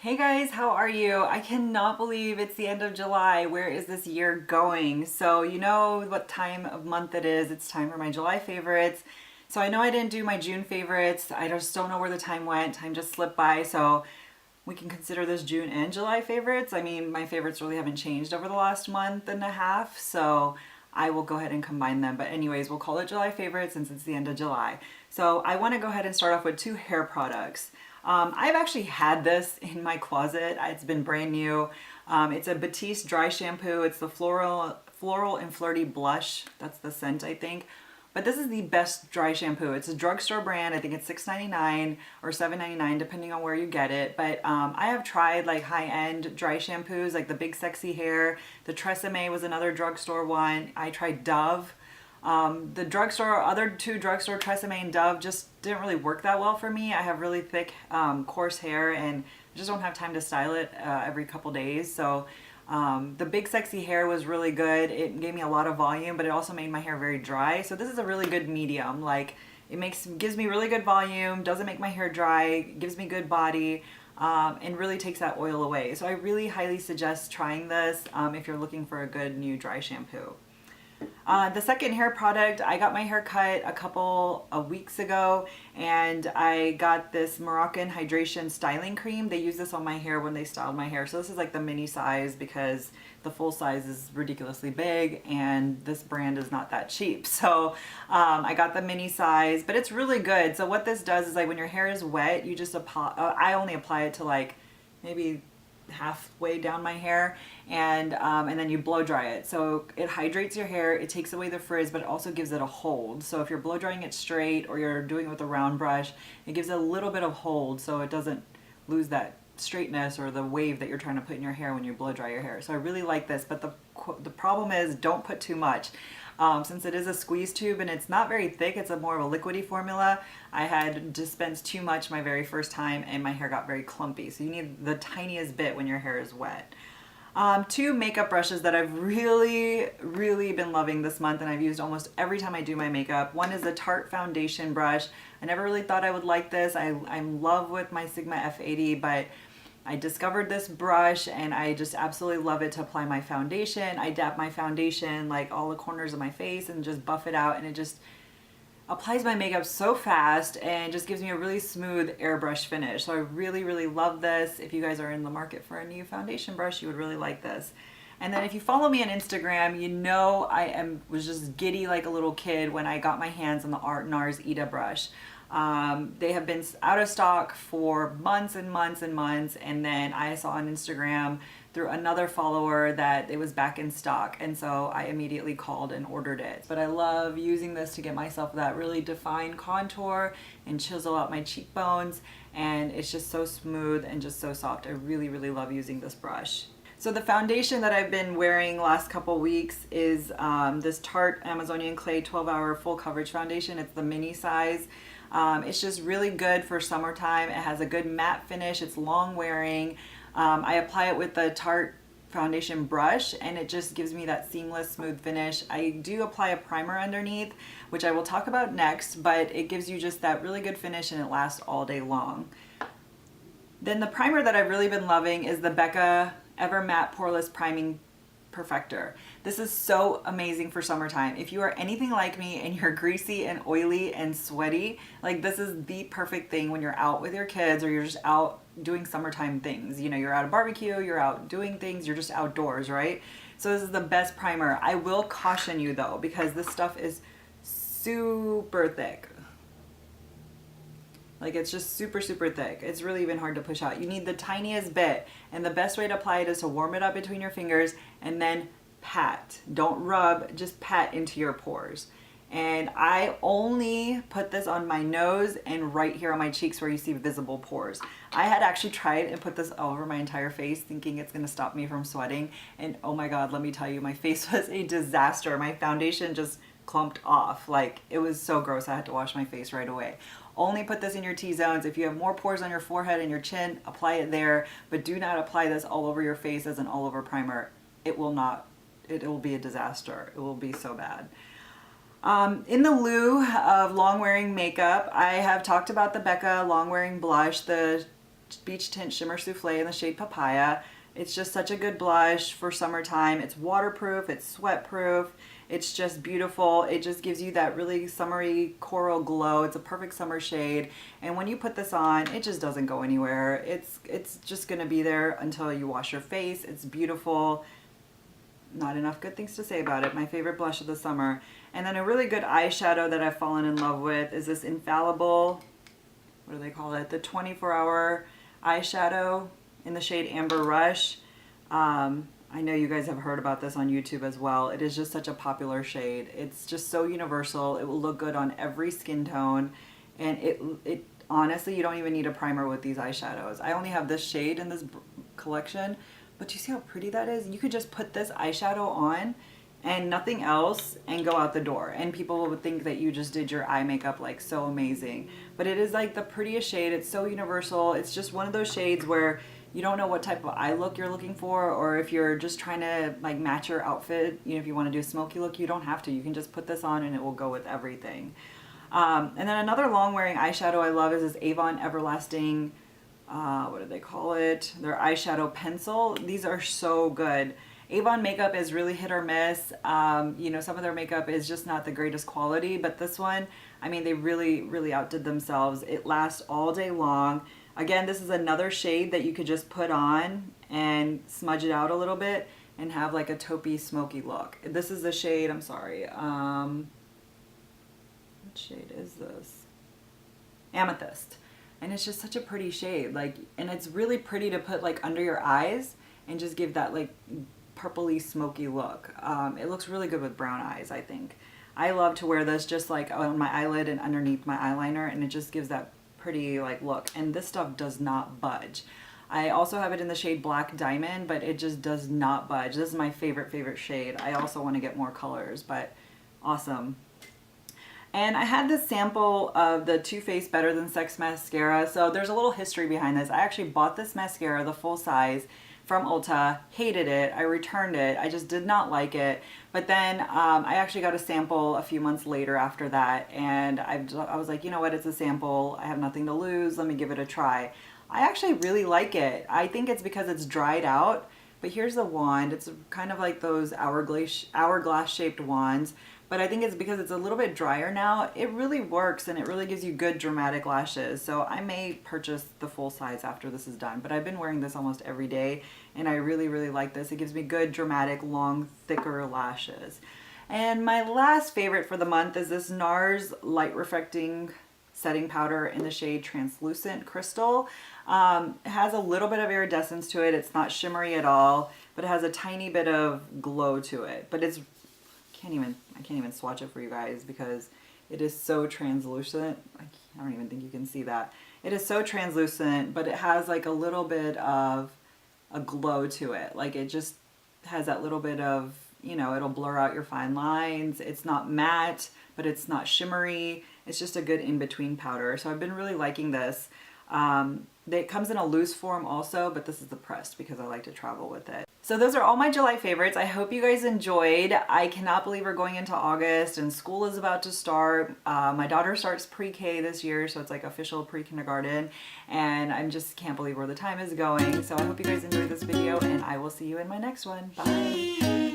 Hey guys, how are you? I cannot believe it's the end of July. Where is this year going? So, you know what time of month it is. It's time for my July favorites. So, I know I didn't do my June favorites. I just don't know where the time went. Time just slipped by. So, we can consider this June and July favorites. I mean, my favorites really haven't changed over the last month and a half. So, I will go ahead and combine them. But, anyways, we'll call it July favorites since it's the end of July. So, I want to go ahead and start off with two hair products. I've actually had this in my closet. It's been brand new. It's a Batiste dry shampoo. It's the floral and flirty blush. That's the scent, I think. But this is the best dry shampoo. It's a drugstore brand. I think it's $6.99 or $7.99 depending on where you get it. But I have tried like high-end dry shampoos like the Big Sexy Hair. The Tresemme was another drugstore one. I tried Dove. The drugstore, other two drugstore, Tresemme and Dove, just didn't really work that well for me. I have really thick, coarse hair and I just don't have time to style it every couple days. So the Big Sexy Hair was really good. It gave me a lot of volume, but it also made my hair very dry. So this is a really good medium. Like gives me really good volume, doesn't make my hair dry, gives me good body. And really takes that oil away. So I really highly suggest trying this if you're looking for a good new dry shampoo. The second hair product, I got my hair cut a couple of weeks ago and I got this Moroccan Hydration Styling Cream. They use this on my hair when they styled my hair. So this is like the mini size because the full size is ridiculously big and this brand is not that cheap. So I got the mini size, but it's really good. So what this does is like when your hair is wet, you just apply, I only apply it to like maybe halfway down my hair and then you blow dry it. So it hydrates your hair, it takes away the frizz, but it also gives it a hold. So if you're blow drying it straight or you're doing it with a round brush, it gives it a little bit of hold so it doesn't lose that straightness or the wave that you're trying to put in your hair when you blow dry your hair. So I really like this, but the problem is don't put too much. Since it is a squeeze tube and it's not very thick, it's a more of a liquidy formula, I had dispensed too much my very first time and my hair got very clumpy. So you need the tiniest bit when your hair is wet. Two makeup brushes that I've really been loving this month and I've used almost every time I do my makeup. One is the Tarte foundation brush. I never really thought I would like this. I'm in love with my Sigma F80, but I discovered this brush and I just absolutely love it to apply my foundation. I dab my foundation like all the corners of my face and just buff it out and it just applies my makeup so fast and just gives me a really smooth airbrush finish. So I really love this. If you guys are in the market for a new foundation brush, you would really like this. And then if you follow me on Instagram, you know was just giddy like a little kid when I got my hands on the Art NARS Ita brush. They have been out of stock for months and months and months, and then I saw on Instagram through another follower that it was back in stock, and so I immediately called and ordered it. But I love using this to get myself that really defined contour and chisel out my cheekbones, and it's just so smooth and just so soft. I really love using this brush. So the foundation that I've been wearing last couple weeks is this Tarte Amazonian Clay 12-Hour Full Coverage Foundation. It's the mini size. It's just really good for summertime. It has a good matte finish. It's long wearing. I apply it with the Tarte foundation brush and it just gives me that seamless smooth finish. I do apply a primer underneath, which I will talk about next, but it gives you just that really good finish and it lasts all day long. Then the primer that I've really been loving is the Becca Ever Matte Poreless Priming Perfector. This is so amazing for summertime. If you are anything like me and you're greasy and oily and sweaty, like this is the perfect thing when you're out with your kids or you're just out doing summertime things. You know, you're at a barbecue, you're out doing things, you're just outdoors, right? So this is the best primer. I will caution you though, because this stuff is super thick. Like it's just super thick. It's really even hard to push out. You need the tiniest bit, and the best way to apply it is to warm it up between your fingers and then pat. Don't rub, just pat into your pores. And I only put this on my nose and right here on my cheeks where you see visible pores. I had actually tried and put this all over my entire face thinking it's gonna stop me from sweating, and oh my god, let me tell you, my face was a disaster. My foundation just clumped off. Like it was so gross. I had to wash my face right away. Only put this in your T-zones. If you have more pores on your forehead and your chin, apply it there, but do not apply this all over your face as an all over primer. It will be a disaster. It will be so bad. In the lieu of long wearing makeup, I have talked about the Becca long wearing blush, the Beach Tint Shimmer Souffle in the shade Papaya. It's just such a good blush for summertime. It's waterproof, it's sweat proof. It's just beautiful. It just gives you that really summery coral glow. It's a perfect summer shade. And when you put this on, it just doesn't go anywhere. It's just gonna be there until you wash your face. It's beautiful. Not enough good things to say about it. My favorite blush of the summer. And then a really good eyeshadow that I've fallen in love with is this Infallible, what do they call it? The 24-hour eyeshadow in the shade Amber Rush. I know you guys have heard about this on YouTube as well. It is just such a popular shade. It's just so universal. It will look good on every skin tone. And it honestly, you don't even need a primer with these eyeshadows. I only have this shade in this collection, but you see how pretty that is? You could just put this eyeshadow on and nothing else and go out the door. And people would think that you just did your eye makeup like so amazing. But it is like the prettiest shade. It's so universal. It's just one of those shades where you don't know what type of eye look you're looking for, or if you're just trying to like match your outfit, you know, if you want to do a smoky look, you don't have to. You can just put this on and it will go with everything. And then another long wearing eyeshadow I love is this Avon Everlasting, what do they call it? Their eyeshadow pencil. These are so good. Avon makeup is really hit or miss. You know, some of their makeup is just not the greatest quality, but this one, I mean, they really outdid themselves. It lasts all day long. Again, this is another shade that you could just put on and smudge it out a little bit and have like a taupey smoky look. This is the shade, I'm sorry, what shade is this? Amethyst. And it's just such a pretty shade, like, and it's really pretty to put like under your eyes and just give that like purpley smoky look. It looks really good with brown eyes, I think. I love to wear this just like on my eyelid and underneath my eyeliner, and it just gives that pretty like look. And this stuff does not budge. I also have it in the shade Black Diamond, but it just does not budge. This is my favorite shade. I also want to get more colors, but awesome. And I had this sample of the Too Faced Better Than Sex mascara. So there's a little history behind this. I actually bought this mascara, the full size, from Ulta, hated it, I returned it, I just did not like it. But then I actually got a sample a few months later after that, and I was like, you know what, it's a sample, I have nothing to lose, let me give it a try. I actually really like it. I think it's because it's dried out, but here's the wand. It's kind of like those hourglass shaped wands, but I think it's because it's a little bit drier now. It really works and it really gives you good dramatic lashes. So I may purchase the full size after this is done, but I've been wearing this almost every day and I really like this. It gives me good dramatic, long, thicker lashes. And my last favorite for the month is this NARS Light Reflecting Setting Powder in the shade Translucent Crystal. It has a little bit of iridescence to it. It's not shimmery at all, but it has a tiny bit of glow to it. But it's I can't even swatch it for you guys because it is so translucent. I don't even think you can see that. It is so translucent, but it has like a little bit of a glow to it. Like it just has that little bit of, you know, it'll blur out your fine lines. It's not matte, but it's not shimmery. It's just a good in-between powder. So I've been really liking this. It comes in a loose form also, but this is the pressed because I like to travel with it. So those are all my July favorites. I hope you guys enjoyed. I cannot believe we're going into August and school is about to start. My daughter starts pre-K this year, so it's like official pre-kindergarten, and I just can't believe where the time is going. So I hope you guys enjoyed this video, and I will see you in my next one. Bye.